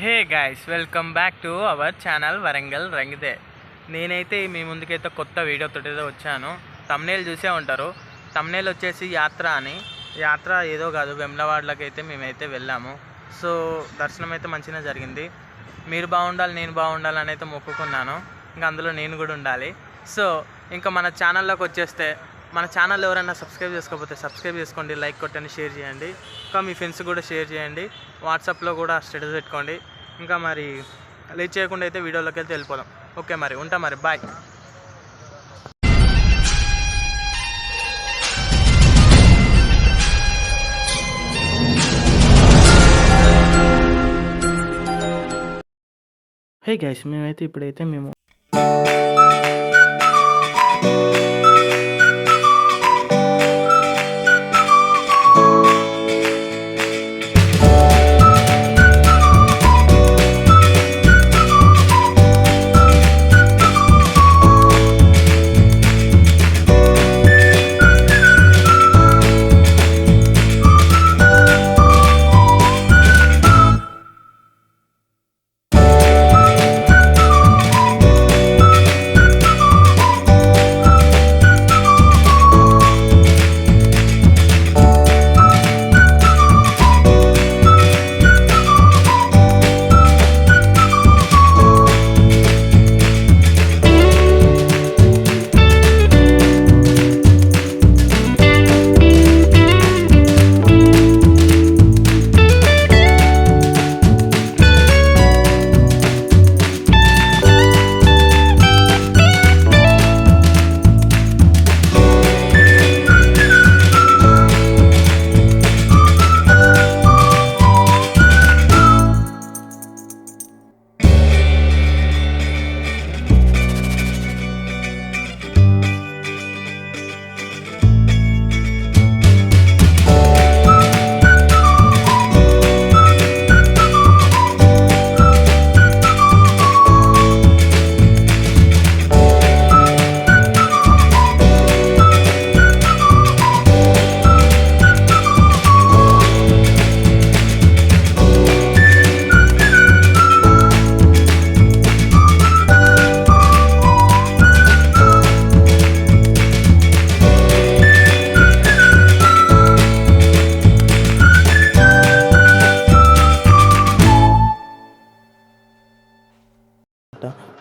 Hey guys, welcome back to our channel Warangal రంగిదే. నేనైతే మీ ముందుకైతే కొత్త వీడియోతో వచ్చాను. తమ్నేల్ చూసే ఉంటారు. తమ్నేల్ వచ్చేసి యాత్ర అని. యాత్ర ఏదో కాదు, వెమ్లవాడలకి అయితే మేమైతే వెళ్ళాము. సో దర్శనం అయితే మంచిగా జరిగింది. మీరు బాగుండాలి, నేను బాగుండాలి అని అయితే మొక్కుకున్నాను. ఇంకా అందులో నేను కూడా ఉండాలి. సో ఇంకా మన ఛానల్లోకి వచ్చేస్తే, మన ఛానల్ ఎవరైనా సబ్స్క్రైబ్ చేసుకోకపోతే సబ్స్క్రైబ్ చేసుకోండి, లైక్ కొట్టండి, షేర్ చేయండి. ఇంకా మీ ఫ్రెండ్స్ కూడా షేర్ చేయండి. వాట్సాప్లో కూడా స్టేటస్ పెట్టుకోండి. ఇంకా మరి లేట్ చేయకుండా అయితే వీడియోలోకి అయితే వెళ్ళిపోదాం. ఓకే, మరి ఉంటా, మరి బాయ్. హే గైస్, మేమైతే ఇప్పుడైతే మేము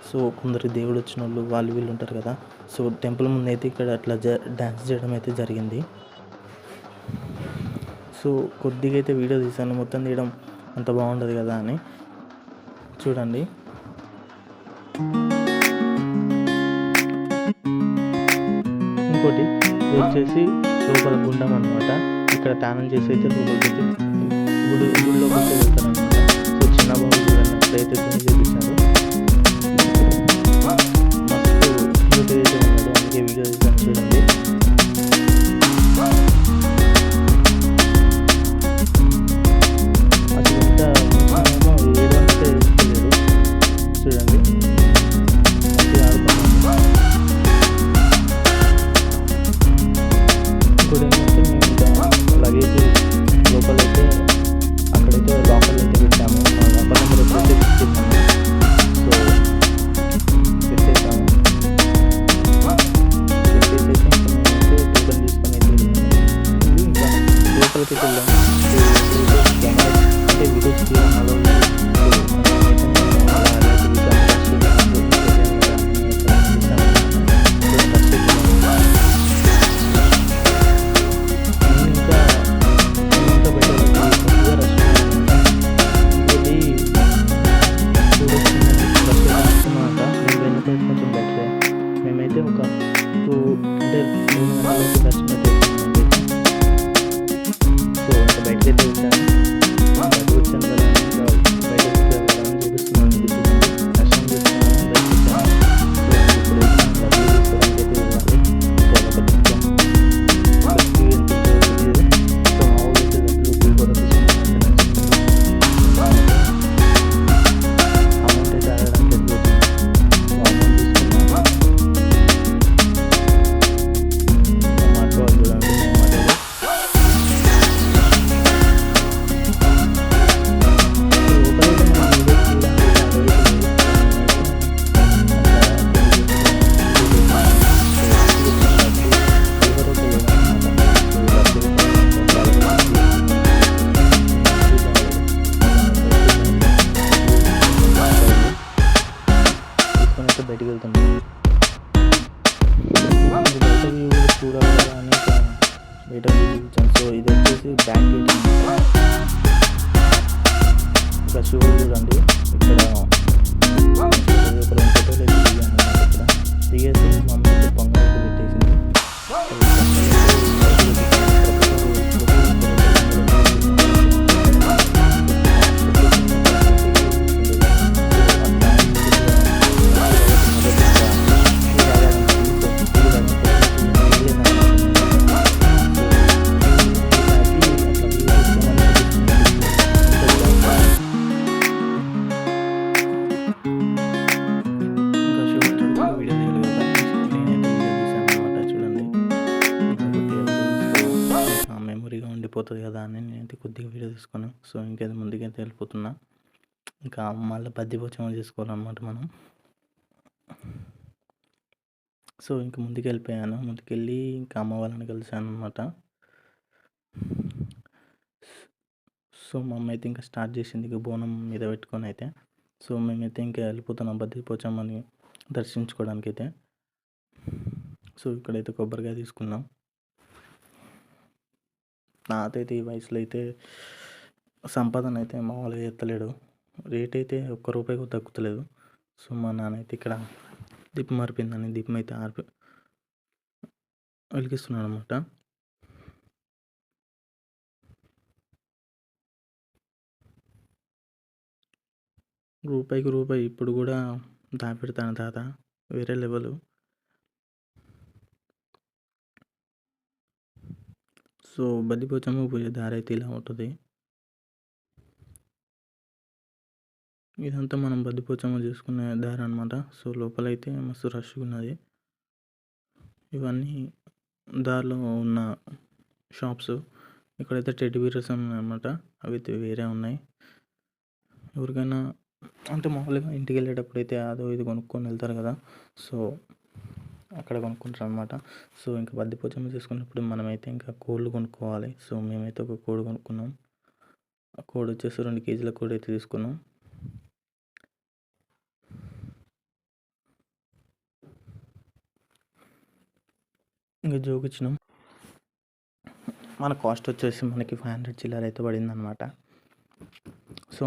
సో కొందరు దేవుడు వచ్చిన వాళ్ళు వీళ్ళు ఉంటారు కదా. సో టెంపుల్ ముందు అయితే ఇక్కడ అట్లా డ్యాన్స్ చేయడం అయితే జరిగింది. సో కొద్దిగా అయితే వీడియో తీసాను, మొత్తం తీయడం అంత బాగుండదు కదా అని. చూడండి, ఇంకోటి వచ్చేసి లోపల గుండం అనమాట. ఇక్కడ తానం చేసి అయితే లోపలికి గుడిలోకి అయితే వెళ్తారు అనమాట. సో చిన్న బాబు చూడండి, అట్లయితే చేపించారు. మస్తు అయితే ఉన్నాడు, అందుకే వీడియో తీసాను. చూడండి, అది ఎంత ఏడు అంటే తెలియదు. చూడండి, మంచిగా ఆడుకున్నాను. ఇంకోటి ఏంటంటే, మేము ఇంకా లగేజ్ లోపలైతే అక్కడైతే లాకర్లు అయితే పెట్టాము. లాకర్ నెంబర్ వచ్చేసి పెట్టేసాము. సో పెట్టేసాము, పెట్టేసేసి మేమైతే టోకెన్ తీసుకొని అయితే ఇంకా లోపలికి వెళ్ళాము. కెమెరా అంటే వీడియోస్ తీయడం అలా మేమైతే ఒక 2 గంటలకి దర్శనం అయితే. సో ఇంకా బయటకైతే వచ్చాను. బయటకు వచ్చాను కదా, ఇంకా సో చూడండి ఇక్కడ ఒక 2 ఫోటోలు అయితే దిగాను అన్నమాట. ఇక్కడ దిగేసి మా మమ్మీ అయితే పొంగల్ అయితే పెట్టేసింది. సో పొంగల్ అయితే మెమరీగా ఉండిపోతుంది కదా అని నేనైతే కొద్దిగా వీడియో తీసుకున్నాను. సో ఇంకైతే ముందుకైతే వెళ్ళిపోతున్నా. ఇంకా మళ్ళీ బద్దిపోచమ్మ చేసుకోవాలన్నమాట మనం. సో ఇంక ముందుకు వెళ్ళిపోయాను. ముందుకెళ్ళి ఇంకా అమ్మ వాళ్ళని కలిసాను అనమాట. సో మా అమ్మ అయితే ఇంకా స్టార్ట్ చేసింది ఇక బోనం మీద పెట్టుకొని అయితే. సో మేమైతే ఇంకా వెళ్ళిపోతున్నాం బద్దిపోచమ్మని దర్శించుకోవడానికి అయితే. సో ఇక్కడైతే కొబ్బరికాయ తీసుకున్నాం. నాకైతే ఈ వయసులో అయితే సంపాదన అయితే మామూలుగా ఎత్తలేడు. రేట్ అయితే ₹1 కూడా తగ్గుతలేదు. సో మా నాన్న అయితే ఇక్కడ దీపం ఆరిపోయిందని దీపం అయితే వెలిగిస్తున్నాడు అనమాట. రూపాయికి రూపాయి ఇప్పుడు కూడా దాపెడతాను తాత, వేరే లెవెల్. సో బద్దిపోచమ్మ పోయే దారి అయితే ఇలా ఉంటుంది. ఇదంతా మనం బద్దిపోచమ్మ చేసుకునే దారి అనమాట. సో లోపలైతే మస్తు రష్గా ఉన్నది. ఇవన్నీ దారిలో ఉన్న షాప్స్. ఇక్కడైతే టెడ్డీ బీర్స్ ఉన్నాయన్నమాట. అవి అయితే వేరే ఉన్నాయి. ఎవరికైనా అంటే మామూలుగా ఇంటికి వెళ్ళేటప్పుడు అయితే అదో ఇది కొనుక్కొని వెళ్తారు కదా. సో అక్కడ కొనుక్కుంటారు అనమాట. సో ఇంకా బద్దిపోచమ్మ చేసుకున్నప్పుడు మనమైతే ఇంకా కోళ్ళు కొనుక్కోవాలి. సో మేమైతే ఒక కోడి కొనుక్కున్నాం. ఆ కోడి వచ్చేసి 2 కేజీల కోడి అయితే తీసుకున్నాం. ఇంకా జోకిచ్చినాం. మన కాస్ట్ వచ్చేసి మనకి 500 చిల్లర అయితే పడిందనమాట. సో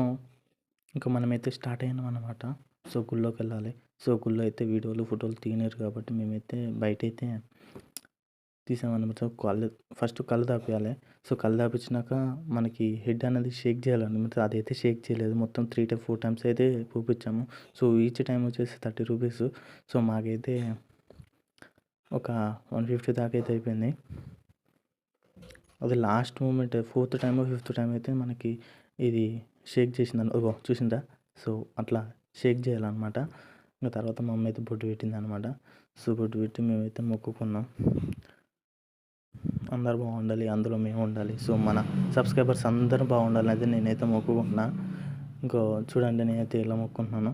ఇంకా మనమైతే స్టార్ట్ అయినాం అనమాట. సో గుళ్ళోకి వెళ్ళాలి. సో గుళ్ళో అయితే వీడియోలు ఫోటోలు తీయలేరు కాబట్టి మేమైతే బయట అయితే తీసామన్నమాట. ఫస్ట్ కళ్ళు దాపియాలి. సో కళ్ళు దాపించినాక మనకి హెడ్ అనేది షేక్ చేయాలన్నమాట. అదైతే షేక్ చేయలేదు. మొత్తం 3 to 4 times అయితే చూపించాము. సో ఈచ్ టైం వచ్చేసి ₹30. సో మాకైతే ఒక 150 దాకా అయితే అయిపోయింది. అది last moment 4th టైమో 5th time అయితే మనకి ఇది షేక్ చేసిందని చూసిందా. సో అట్లా షేక్ చేయాలన్నమాట. ఇంకా తర్వాత మా అమ్మ అయితే బొట్టు పెట్టింది అనమాట. సో బొట్టు పెట్టి మేమైతే మొక్కుకున్నాం. అందరు బాగుండాలి, అందులో మేము ఉండాలి. సో మన సబ్స్క్రైబర్స్ అందరూ బాగుండాలి అయితే నేనైతే మొక్కుకుంటున్నా. ఇంకో చూడండి నేనైతే ఇలా మొక్కుకుంటున్నాను.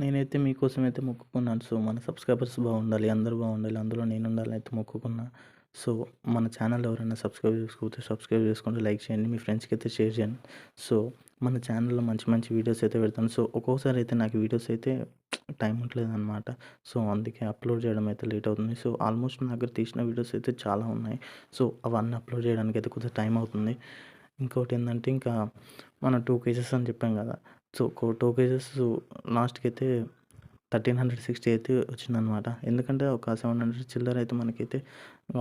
నేనైతే మీకోసం అయితే మొక్కుకున్నాను. సో మన సబ్స్క్రైబర్స్ బాగుండాలి, అందరూ బాగుండాలి, అందులో నేను ఉండాలని అయితే మొక్కుకున్నా. సో మన ఛానల్ ఎవరైనా సబ్స్క్రైబ్ చేసుకోకపోతే సబ్స్క్రైబ్ చేసుకుంటే లైక్ చేయండి, మీ ఫ్రెండ్స్కి అయితే షేర్ చేయండి. సో మన ఛానల్లో మంచి మంచి వీడియోస్ అయితే పెడతాను. సో ఒక్కొక్కసారి అయితే నాకు వీడియోస్ అయితే టైం ఉండలేదు అనమాట. సో అందుకే అప్లోడ్ చేయడం అయితే లేట్ అవుతుంది. సో ఆల్మోస్ట్ నా దగ్గర తీసిన వీడియోస్ అయితే చాలా ఉన్నాయి. సో అవన్నీ అప్లోడ్ చేయడానికి అయితే కొంచెం టైం అవుతుంది. ఇంకోటి ఏంటంటే ఇంకా మనం 2 కేజెస్ అని చెప్పాం కదా. సో 2 కేజెస్ లాస్ట్కి అయితే 1360 అయితే వచ్చిందనమాట. ఎందుకంటే ఒక 700 చిల్లర అయితే మనకైతే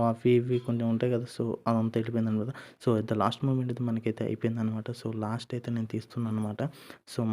అవి ఇవి కొంచెం ఉంటాయి కదా. సో అదంతా వెళ్ళిపోయింది అనమాట. So at the last moment అయితే మనకైతే అయిపోయింది అనమాట. సో లాస్ట్ అయితే నేను తీస్తున్నాను అనమాట. సో